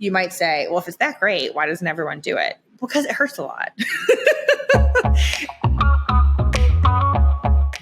you might say, well, if it's that great, why doesn't everyone do it? Because it hurts a lot.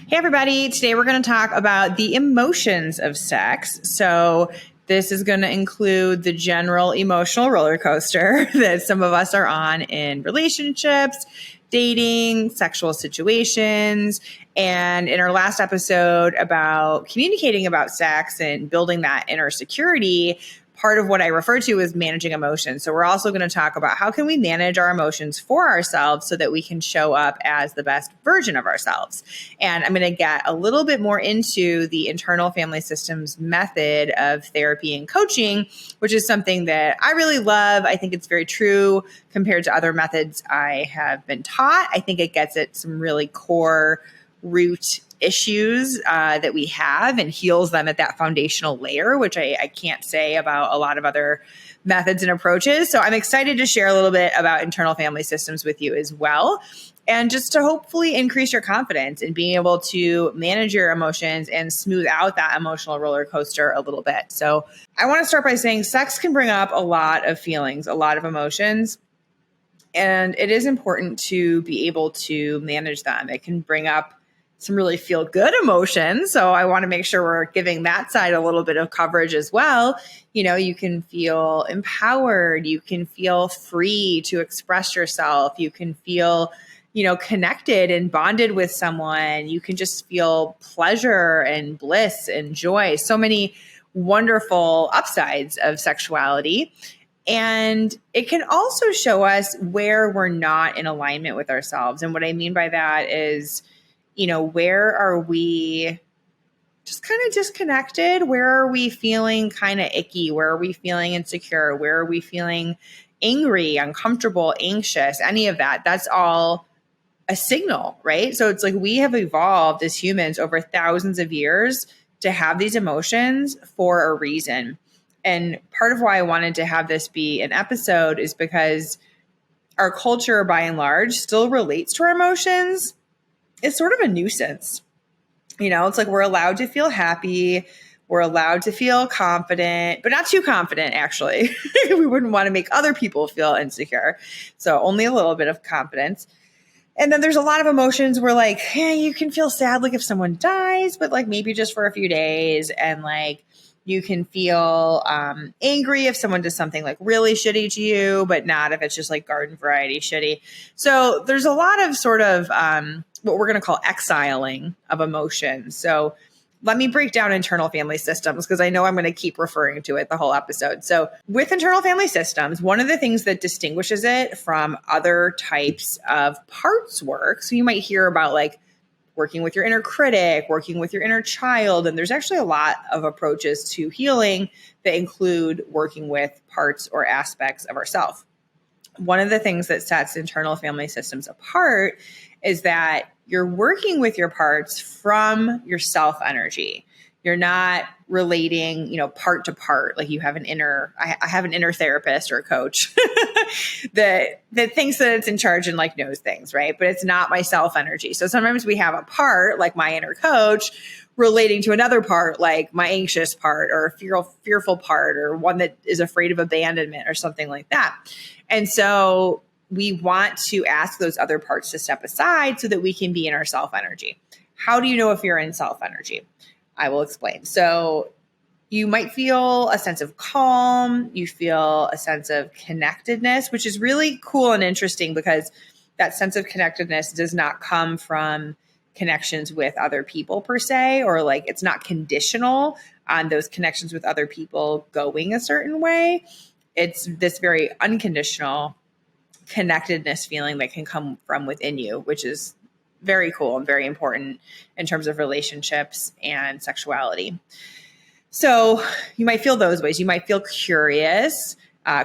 Hey, everybody. Today we're going to talk about the emotions of sex. So this is going to include the general emotional roller coaster that some of us are on in relationships, dating, sexual situations. And in our last episode about communicating about sex and building that inner security, part of what I refer to is managing emotions. So we're also going to talk about how can we manage our emotions for ourselves so that we can show up as the best version of ourselves. And I'm going to get a little bit more into the internal family systems method of therapy and coaching, which is something that I really love. I think it's very true compared to other methods I have been taught. I think it gets at some really core root issues that we have and heals them at that foundational layer, which I can't say about a lot of other methods and approaches. So I'm excited to share a little bit about internal family systems with you as well. And just to hopefully increase your confidence in being able to manage your emotions and smooth out that emotional roller coaster a little bit. So I want to start by saying sex can bring up a lot of feelings, a lot of emotions. And it is important to be able to manage them. It can bring up some really feel good emotions. So I want to make sure we're giving that side a little bit of coverage as well. You know, you can feel empowered. You can feel free to express yourself. You can feel, connected and bonded with someone. You can just feel pleasure and bliss and joy. So many wonderful upsides of sexuality. And it can also show us where we're not in alignment with ourselves. And what I mean by that is, where are we just kind of disconnected? Where are we feeling kind of icky? Where are we feeling insecure? Where are we feeling angry, uncomfortable, anxious? Any of that, that's all a signal, right? So it's like we have evolved as humans over thousands of years to have these emotions for a reason. And part of why I wanted to have this be an episode is because our culture, by and large, still relates to our emotions. It's sort of a nuisance. It's like we're allowed to feel happy. We're allowed to feel confident, but not too confident, actually. We wouldn't want to make other people feel insecure. So only a little bit of confidence. And then there's a lot of emotions where you can feel sad, if someone dies, but maybe just for a few days. And you can feel angry if someone does something really shitty to you, but not if it's just garden variety shitty. So there's a lot of sort of what we're going to call exiling of emotions. So let me break down internal family systems because I know I'm going to keep referring to it the whole episode. So with internal family systems, one of the things that distinguishes it from other types of parts work, so you might hear about working with your inner critic, working with your inner child. And there's actually a lot of approaches to healing that include working with parts or aspects of ourself. One of the things that sets internal family systems apart is that you're working with your parts from your self energy. You're not relating, part to part. I have an inner therapist or a coach that thinks that it's in charge and knows things, right? But it's not my self energy. So sometimes we have a part like my inner coach relating to another part, like my anxious part or a fearful part or one that is afraid of abandonment or something like that. And so we want to ask those other parts to step aside so that we can be in our self energy. How do you know if you're in self energy? I will explain. So you might feel a sense of calm. You feel a sense of connectedness, which is really cool and interesting because that sense of connectedness does not come from connections with other people per se, or it's not conditional on those connections with other people going a certain way. It's this very unconditional connectedness feeling that can come from within you, which is very cool and very important in terms of relationships and sexuality. So you might feel those ways. You might feel curious,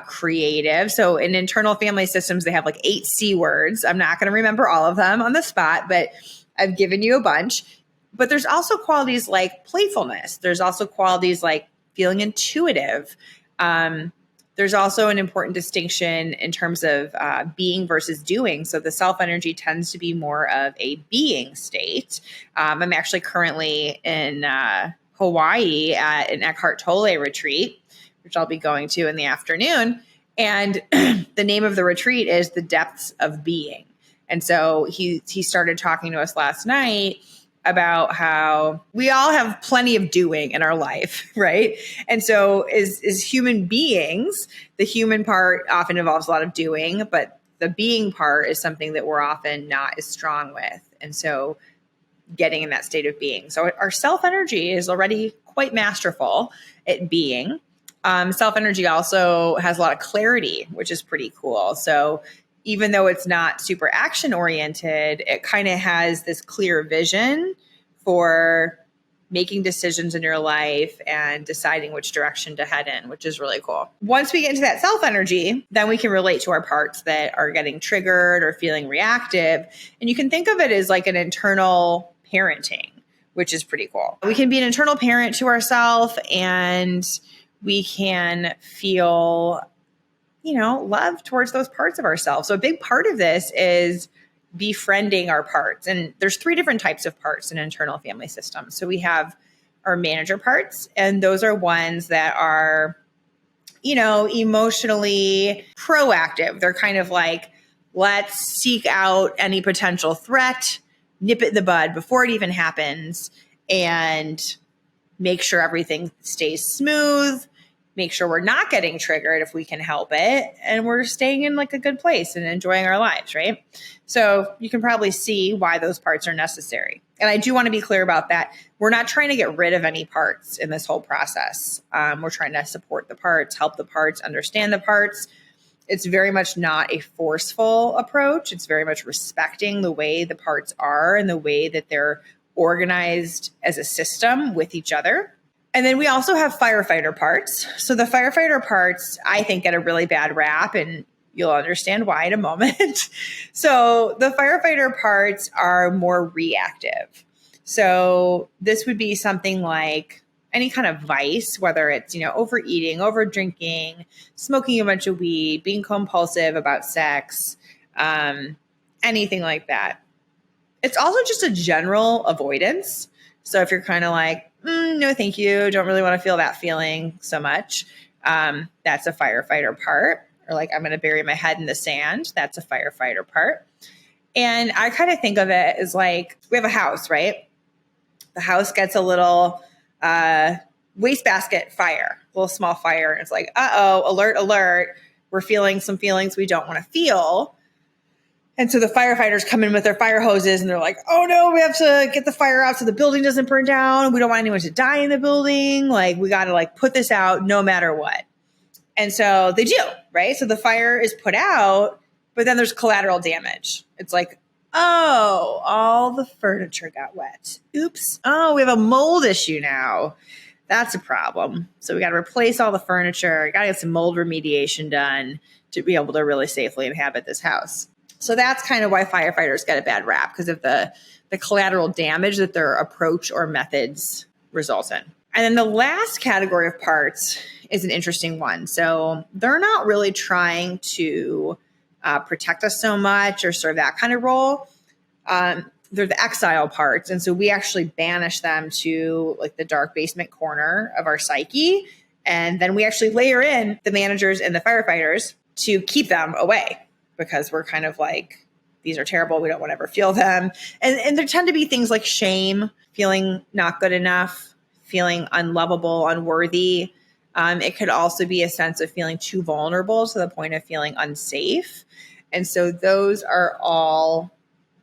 creative. So in internal family systems, they have 8 C words. I'm not going to remember all of them on the spot, but I've given you a bunch. But there's also qualities like playfulness. There's also qualities like feeling intuitive. There's also an important distinction in terms of being versus doing. So the self energy tends to be more of a being state. I'm actually currently in Hawaii at an Eckhart Tolle retreat, which I'll be going to in the afternoon. And the name of the retreat is The Depths of Being. And so he started talking to us last night about how we all have plenty of doing in our life, right? And so as human beings, the human part often involves a lot of doing, but the being part is something that we're often not as strong with. And so getting in that state of being. So our self energy is already quite masterful at being. Self energy also has a lot of clarity, which is pretty cool. So even though it's not super action oriented, it kind of has this clear vision for making decisions in your life and deciding which direction to head in, which is really cool. Once we get into that self energy, then we can relate to our parts that are getting triggered or feeling reactive. And you can think of it as like an internal parenting, which is pretty cool. We can be an internal parent to ourselves, and we can feel love towards those parts of ourselves. So a big part of this is befriending our parts. And there's 3 different types of parts in internal family systems. So we have our Manger parts, and those are ones that are, emotionally proactive. They're kind of like, let's seek out any potential threat, nip it in the bud before it even happens, and make sure everything stays smooth, make sure we're not getting triggered if we can help it, and we're staying in like a good place and enjoying our lives, right? So you can probably see why those parts are necessary. And I do want to be clear about that. We're not trying to get rid of any parts in this whole process. We're trying to support the parts, help the parts, understand the parts. It's very much not a forceful approach. It's very much respecting the way the parts are and the way that they're organized as a system with each other. And then we also have firefighter parts. So the firefighter parts, I think, get a really bad rap, and you'll understand why in a moment. So the firefighter parts are more reactive. So this would be something like any kind of vice, whether it's, overeating, over drinking, smoking a bunch of weed, being compulsive about sex, anything like that. It's also just a general avoidance. So if you're kind of like, no, thank you, don't really want to feel that feeling so much, that's a firefighter part. Or like, I'm going to bury my head in the sand. That's a firefighter part. And I kind of think of it as like, we have a house, right? The house gets a little wastebasket fire, a little small fire. And it's like, alert, alert. We're feeling some feelings we don't want to feel. And so the firefighters come in with their fire hoses, and they're like, oh no, we have to get the fire out so the building doesn't burn down. We don't want anyone to die in the building. Like, we got to put this out no matter what. And so they do, right? So the fire is put out, but then there's collateral damage. It's like, oh, all the furniture got wet. Oops. Oh, we have a mold issue now. That's a problem. So we got to replace all the furniture. Got to get some mold remediation done to be able to really safely inhabit this house. So that's kind of why firefighters get a bad rap, because of the collateral damage that their approach or methods result in. And then the last category of parts is an interesting one. So they're not really trying to protect us so much or serve that kind of role. They're the exile parts. And so we actually banish them to like the dark basement corner of our psyche. And then we actually layer in the managers and the firefighters to keep them away, because we're kind of like, these are terrible. We don't want to ever feel them. And there tend to be things like shame, feeling not good enough, feeling unlovable, unworthy. It could also be a sense of feeling too vulnerable to the point of feeling unsafe. And so those are all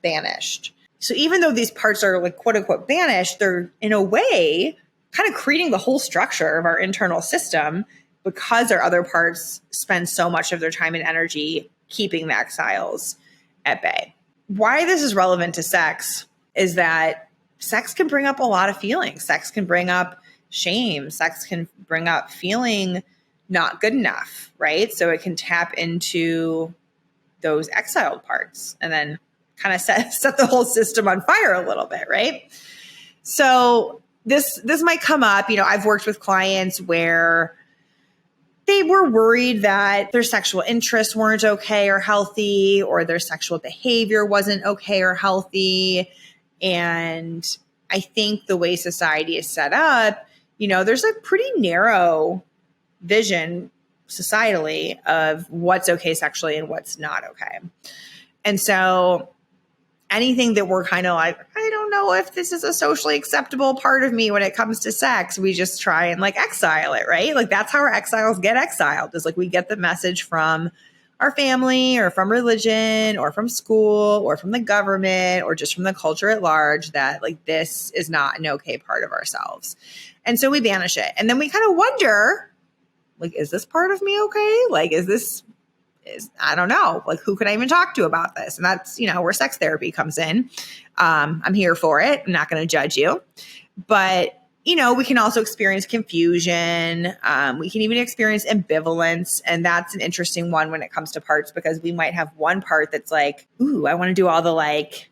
banished. So even though these parts are like quote unquote banished, they're in a way kind of creating the whole structure of our internal system, because our other parts spend so much of their time and energy keeping the exiles at bay. Why this is relevant to sex is that sex can bring up a lot of feelings. Sex can bring up shame. Sex can bring up feeling not good enough, right? So it can tap into those exiled parts and then kind of set the whole system on fire a little bit, right? So this might come up. I've worked with clients where they were worried that their sexual interests weren't okay or healthy, or their sexual behavior wasn't okay or healthy. And I think the way society is set up, there's a pretty narrow vision societally of what's okay sexually and what's not okay. And so anything that we're kind of like, I don't know if this is a socially acceptable part of me when it comes to sex, we just try and like exile it, right? Like that's how our exiles get exiled, is like we get the message from our family or from religion or from school or from the government or just from the culture at large that like this is not an okay part of ourselves. And so we banish it. And then we kind of wonder, like, is this part of me okay? Like, I don't know, like, who could I even talk to about this? And that's, where sex therapy comes in. I'm here for it. I'm not going to judge you. But, we can also experience confusion. We can even experience ambivalence. And that's an interesting one when it comes to parts, because we might have one part that's like, ooh, I want to do all the like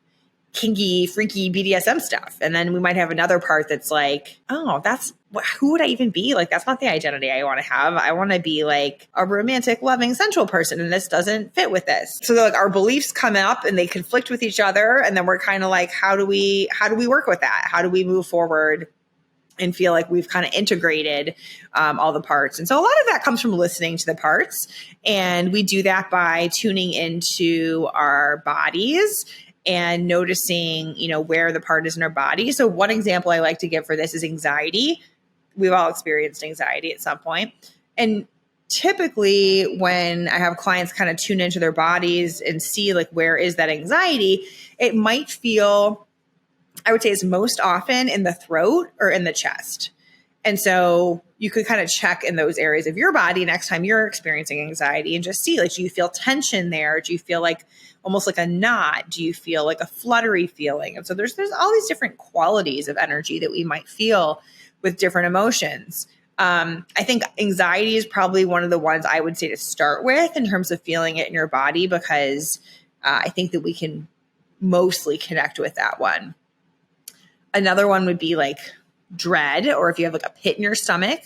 kinky, freaky BDSM stuff. And then we might have another part that's like, oh, who would I even be? Like, that's not the identity I want to have. I want to be like a romantic, loving, sensual person. And this doesn't fit with this. So like our beliefs come up and they conflict with each other. And then we're kind of like, how do we work with that? How do we move forward and feel like we've kind of integrated all the parts? And so a lot of that comes from listening to the parts. And we do that by tuning into our bodies and noticing, where the part is in our body. So one example I like to give for this is anxiety. We've all experienced anxiety at some point. And typically when I have clients kind of tune into their bodies and see like, where is that anxiety, it might feel, I would say, is most often in the throat or in the chest. And so you could kind of check in those areas of your body next time you're experiencing anxiety and just see, like, do you feel tension there? Do you feel like almost like a knot? Do you feel like a fluttery feeling? And so there's all these different qualities of energy that we might feel with different emotions. I think anxiety is probably one of the ones I would say to start with in terms of feeling it in your body, because I think that we can mostly connect with that one. Another one would be like dread, or if you have like a pit in your stomach,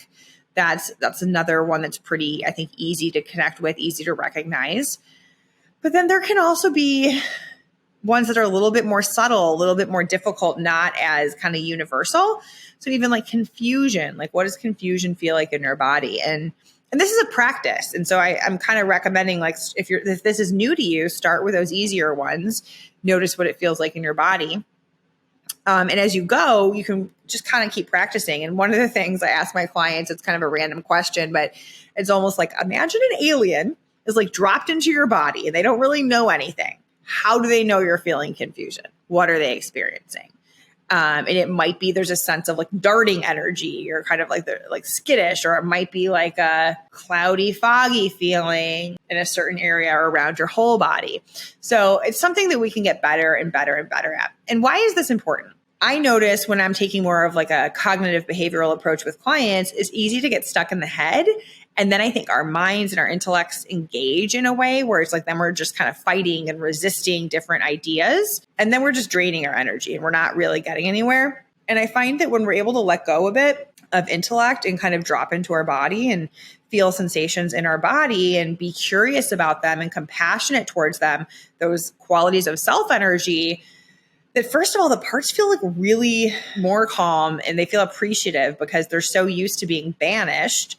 that's another one that's pretty, I think, easy to connect with, easy to recognize. But then there can also be ones that are a little bit more subtle, a little bit more difficult, not as kind of universal. So even like confusion, like what does confusion feel like in your body? And this is a practice. And so I'm kind of recommending, like, if this is new to you, start with those easier ones. Notice what it feels like in your body. And as you go, you can just kind of keep practicing. And one of the things I ask my clients, it's kind of a random question, but it's almost like, imagine an alien is like dropped into your body and they don't really know anything. How do they know you're feeling confusion? What are they experiencing? And it might be there's a sense of like darting energy. You're kind of like skittish, or it might be like a cloudy, foggy feeling in a certain area or around your whole body. So it's something that we can get better and better and better at. And why is this important? I notice when I'm taking more of like a cognitive behavioral approach with clients, it's easy to get stuck in the head. And then I think our minds and our intellects engage in a way where it's like then we're just kind of fighting and resisting different ideas. And then we're just draining our energy and we're not really getting anywhere. And I find that when we're able to let go a bit of intellect and kind of drop into our body and feel sensations in our body and be curious about them and compassionate towards them, those qualities of self energy, that first of all, the parts feel like really more calm and they feel appreciative because they're so used to being banished,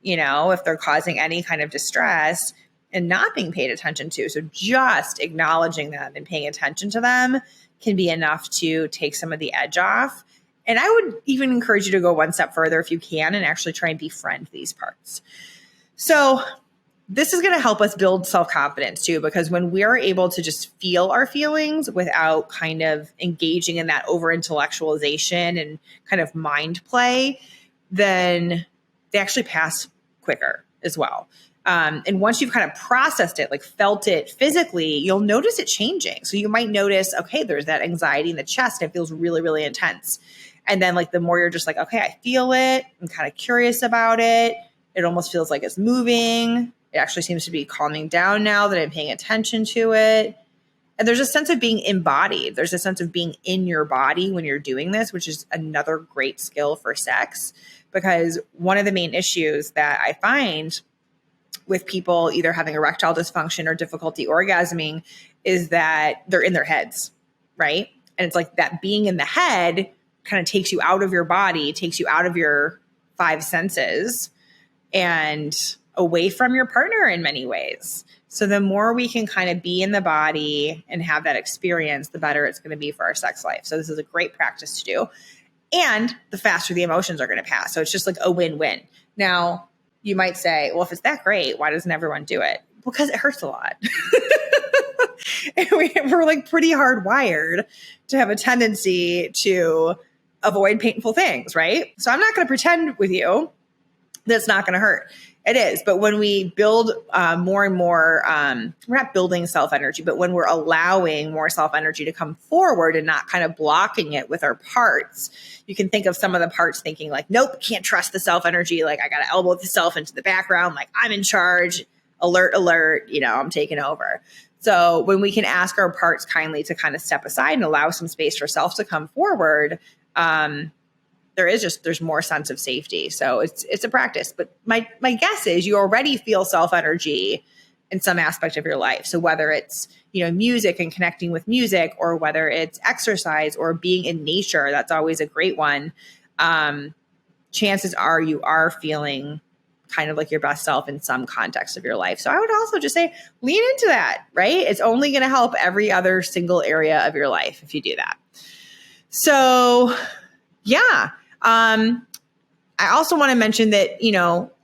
if they're causing any kind of distress and not being paid attention to. So just acknowledging them and paying attention to them can be enough to take some of the edge off. And I would even encourage you to go one step further if you can and actually try and befriend these parts. So this is going to help us build self-confidence too, because when we're able to just feel our feelings without kind of engaging in that over-intellectualization and kind of mind play, then they actually pass quicker as well. And once you've kind of processed it, like felt it physically, you'll notice it changing. So you might notice, okay, there's that anxiety in the chest. It feels really, really intense. And then like the more you're just like, okay, I feel it. I'm kind of curious about it. It almost feels like it's moving. It actually seems to be calming down now that I'm paying attention to it. And there's a sense of being embodied. There's a sense of being in your body when you're doing this, which is another great skill for sex. Because one of the main issues that I find with people either having erectile dysfunction or difficulty orgasming is that they're in their heads, right? And it's like that being in the head kind of takes you out of your body, takes you out of your five senses. and away from your partner in many ways. So the more we can kind of be in the body and have that experience, the better it's going to be for our sex life. So this is a great practice to do. And the faster the emotions are going to pass. So it's just like a win-win. Now, you might say, well, if it's that great, why doesn't everyone do it? Because it hurts a lot. And we're like pretty hardwired to have a tendency to avoid painful things, right? So I'm not going to pretend with you that's not going to hurt. It is. But when we build more and more, we're not building self-energy, but when we're allowing more self-energy to come forward and not kind of blocking it with our parts, you can think of some of the parts thinking like, nope, can't trust the self-energy. Like I got to elbow the self into the background. Like I'm in charge. Alert, alert. I'm taking over. So when we can ask our parts kindly to kind of step aside and allow some space for self to come forward, there's more sense of safety. So it's a practice. But my guess is you already feel self-energy in some aspect of your life. So whether it's, music and connecting with music, or whether it's exercise or being in nature, that's always a great one. Chances are you are feeling kind of like your best self in some context of your life. So I would also just say, lean into that, right? It's only going to help every other single area of your life if you do that. So yeah. I also want to mention that,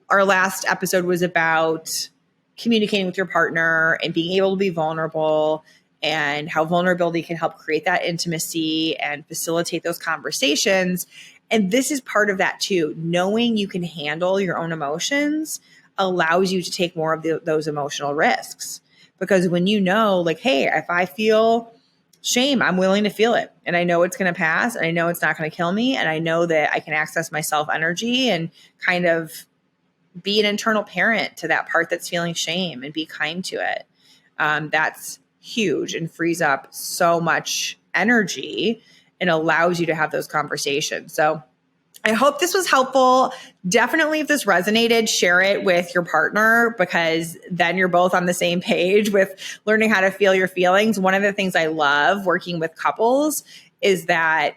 our last episode was about communicating with your partner and being able to be vulnerable, and how vulnerability can help create that intimacy and facilitate those conversations. And this is part of that too. Knowing you can handle your own emotions allows you to take more of those emotional risks. Because when like, hey, if I feel shame, I'm willing to feel it. And I know it's going to pass. And I know it's not going to kill me. And I know that I can access my self-energy and kind of be an internal parent to that part that's feeling shame and be kind to it. That's huge and frees up so much energy and allows you to have those conversations. So I hope this was helpful. Definitely, if this resonated, share it with your partner, because then you're both on the same page with learning how to feel your feelings. One of the things I love working with couples is that,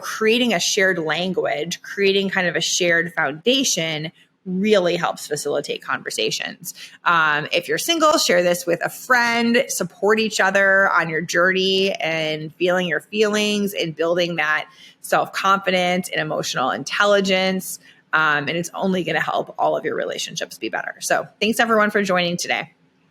creating a shared language, creating kind of a shared foundation really helps facilitate conversations. If you're single, share this with a friend, support each other on your journey and feeling your feelings and building that self-confidence and emotional intelligence. And it's only going to help all of your relationships be better. So thanks everyone for joining today.